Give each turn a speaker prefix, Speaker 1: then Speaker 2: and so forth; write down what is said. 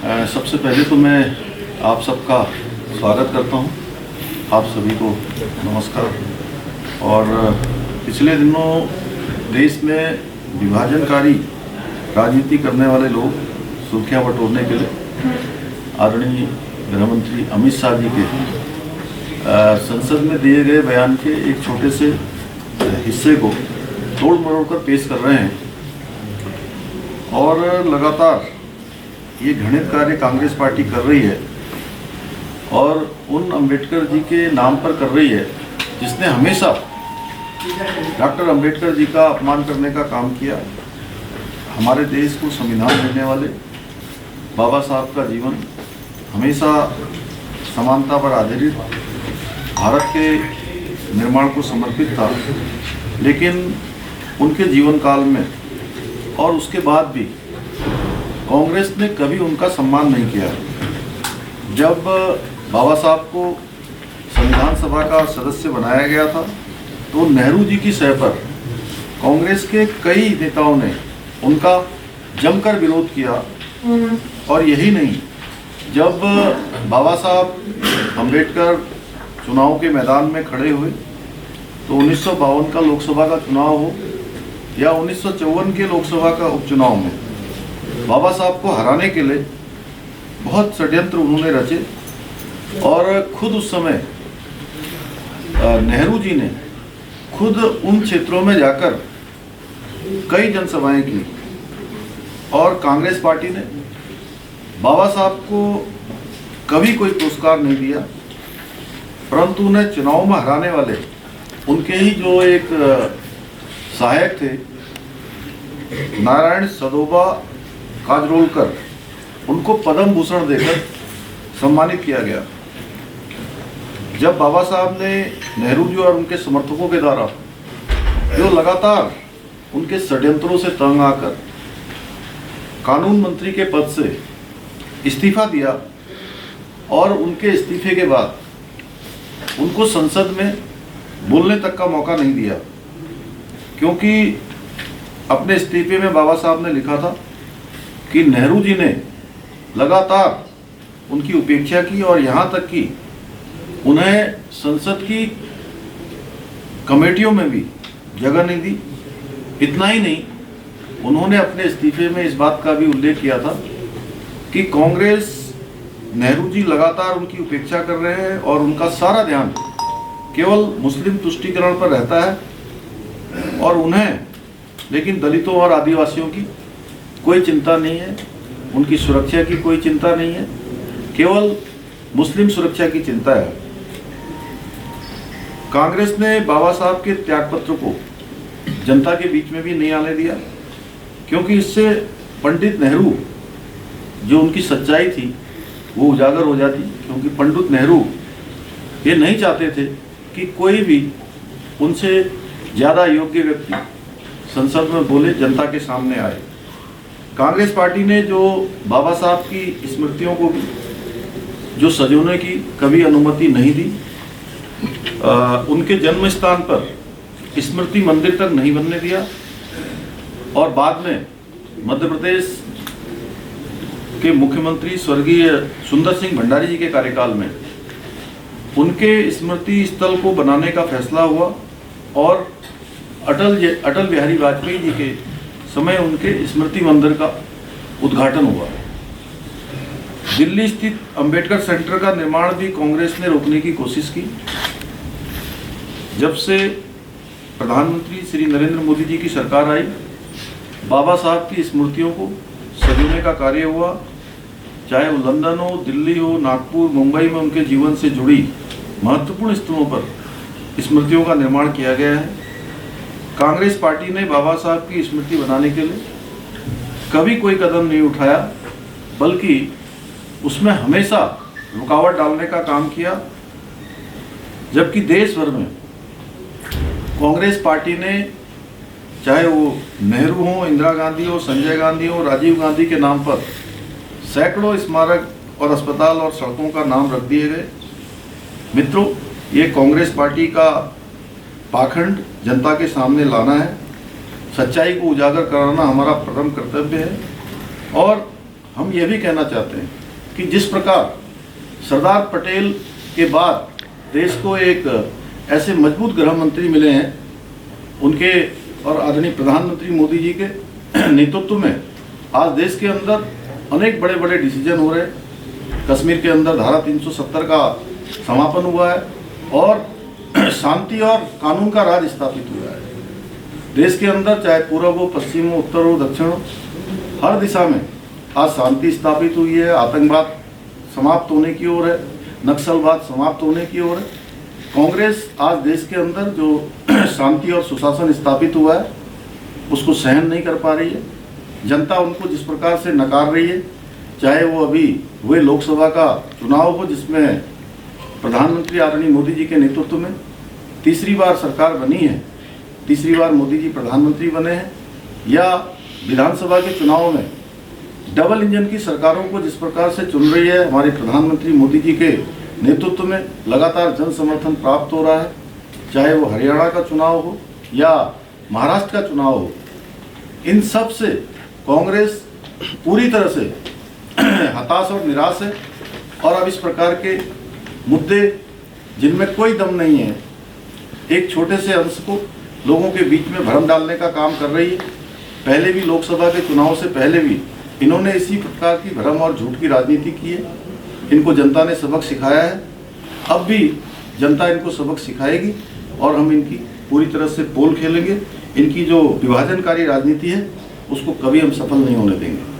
Speaker 1: सबसे पहले तो मैं आप सबका स्वागत करता हूं। आप सभी को नमस्कार। और पिछले दिनों देश में विभाजनकारी राजनीति करने वाले लोग सुर्खियां बटोरने के लिए आदरणीय गृहमंत्री अमित शाह जी के संसद में दिए गए बयान के एक छोटे से हिस्से को तोड़ मरोड़ कर पेश कर रहे हैं और लगातार ये घृणित कार्य कांग्रेस पार्टी कर रही है और उन अंबेडकर जी के नाम पर कर रही है जिसने हमेशा डॉक्टर अंबेडकर जी का अपमान करने का काम किया। हमारे देश को संविधान देने वाले बाबा साहब का जीवन हमेशा समानता पर आधारित भारत के निर्माण को समर्पित था, लेकिन उनके जीवन काल में और उसके बाद भी कांग्रेस ने कभी उनका सम्मान नहीं किया। जब बाबा साहब को संविधान सभा का सदस्य बनाया गया था तो नेहरू जी की सह पर कांग्रेस के कई नेताओं ने उनका जमकर विरोध किया। और यही नहीं, जब बाबा साहब अंबेडकर चुनाव के मैदान में खड़े हुए तो 1952 का लोकसभा का चुनाव हो या 1954 के लोकसभा का उपचुनाव में बाबा साहब को हराने के लिए बहुत षड्यंत्र उन्होंने रचे। और खुद उस समय नेहरू जी ने खुद उन क्षेत्रों में जाकर कई जनसभाएं की और कांग्रेस पार्टी ने बाबा साहब को कभी कोई पुरस्कार नहीं दिया, परंतु उन्हें चुनाव में हराने वाले उनके ही जो एक सहायक थे नारायण सदोबा काजरोलकर, उनको पद्म भूषण देकर सम्मानित किया गया। जब बाबा साहब ने नेहरू जी और उनके समर्थकों के द्वारा जो लगातार उनके षड्यंत्रों से तंग आकर कानून मंत्री के पद से इस्तीफा दिया और उनके इस्तीफे के बाद उनको संसद में बोलने तक का मौका नहीं दिया, क्योंकि अपने इस्तीफे में बाबा साहब ने लिखा था कि नेहरू जी ने लगातार उनकी उपेक्षा की और यहाँ तक कि उन्हें संसद की कमेटियों में भी जगह नहीं दी। इतना ही नहीं, उन्होंने अपने इस्तीफे में इस बात का भी उल्लेख किया था कि कांग्रेस नेहरू जी लगातार उनकी उपेक्षा कर रहे हैं और उनका सारा ध्यान केवल मुस्लिम तुष्टीकरण पर रहता है और उन्हें लेकिन दलितों और आदिवासियों की कोई चिंता नहीं है, उनकी सुरक्षा की कोई चिंता नहीं है, केवल मुस्लिम सुरक्षा की चिंता है। कांग्रेस ने बाबा साहब के त्यागपत्र को जनता के बीच में भी नहीं आने दिया, क्योंकि इससे पंडित नेहरू जो उनकी सच्चाई थी वो उजागर हो जाती। क्योंकि पंडित नेहरू ये नहीं चाहते थे कि कोई भी उनसे ज़्यादा योग्य व्यक्ति संसद में बोले, जनता के सामने आए। कांग्रेस पार्टी ने जो बाबा साहब की स्मृतियों को भी जो सजोने की कभी अनुमति नहीं दी, उनके जन्म स्थान पर स्मृति मंदिर तक नहीं बनने दिया और बाद में मध्य प्रदेश के मुख्यमंत्री स्वर्गीय सुंदर सिंह भंडारी जी के कार्यकाल में उनके स्मृति स्थल को बनाने का फैसला हुआ और अटल बिहारी वाजपेयी जी के समय उनके स्मृति मंदिर का उद्घाटन हुआ। दिल्ली स्थित अंबेडकर सेंटर का निर्माण भी कांग्रेस ने रोकने की कोशिश की। जब से प्रधानमंत्री श्री नरेंद्र मोदी जी की सरकार आई, बाबा साहब की स्मृतियों को सजोने का कार्य हुआ। चाहे वो लंदन हो, दिल्ली हो, नागपुर, मुंबई में उनके जीवन से जुड़ी महत्वपूर्ण स्थलों पर स्मृतियों का निर्माण किया गया है। कांग्रेस पार्टी ने बाबा साहब की स्मृति बनाने के लिए कभी कोई कदम नहीं उठाया, बल्कि उसमें हमेशा रुकावट डालने का काम किया। जबकि देश भर में कांग्रेस पार्टी ने, चाहे वो नेहरू हो, इंदिरा गांधी हो, संजय गांधी हो, राजीव गांधी के नाम पर सैकड़ों स्मारक और अस्पताल और सड़कों का नाम रख दिए गए। मित्रों, ये कांग्रेस पार्टी का पाखंड जनता के सामने लाना है। सच्चाई को उजागर कराना हमारा प्रथम कर्तव्य है और हम ये भी कहना चाहते हैं कि जिस प्रकार सरदार पटेल के बाद देश को एक ऐसे मजबूत गृह मंत्री मिले हैं, उनके और आदरणीय प्रधानमंत्री मोदी जी के नेतृत्व में आज देश के अंदर अनेक बड़े बड़े डिसीजन हो रहे हैं। कश्मीर के अंदर धारा 370 का समापन हुआ है और शांति और कानून का राज स्थापित हुआ है। देश के अंदर चाहे पूर्व हो, पश्चिम हो, उत्तर हो, दक्षिण हो, हर दिशा में आज शांति स्थापित हुई है। आतंकवाद समाप्त होने की ओर है, नक्सलवाद समाप्त होने की ओर है। कांग्रेस आज देश के अंदर जो शांति और सुशासन स्थापित हुआ है उसको सहन नहीं कर पा रही है। जनता उनको जिस प्रकार से नकार रही है, चाहे वो अभी हुए लोकसभा का चुनाव हो जिसमें प्रधानमंत्री आदरणीय मोदी जी के नेतृत्व में तीसरी बार सरकार बनी है, तीसरी बार मोदी जी प्रधानमंत्री बने हैं, या विधानसभा के चुनाव में डबल इंजन की सरकारों को जिस प्रकार से चुन रही है हमारे प्रधानमंत्री मोदी जी के नेतृत्व में, लगातार जन समर्थन प्राप्त हो रहा है। चाहे वो हरियाणा का चुनाव हो या महाराष्ट्र का चुनाव हो, इन सब से कांग्रेस पूरी तरह से हताश और निराश है। और अब इस प्रकार के मुद्दे जिनमें कोई दम नहीं है, एक छोटे से अंश को लोगों के बीच में भ्रम डालने का काम कर रही है। पहले भी लोकसभा के चुनाव से पहले भी इन्होंने इसी प्रकार की भ्रम और झूठ की राजनीति की है। इनको जनता ने सबक सिखाया है, अब भी जनता इनको सबक सिखाएगी और हम इनकी पूरी तरह से पोल खेलेंगे। इनकी जो विभाजनकारी राजनीति है उसको कभी हम सफल नहीं होने देंगे।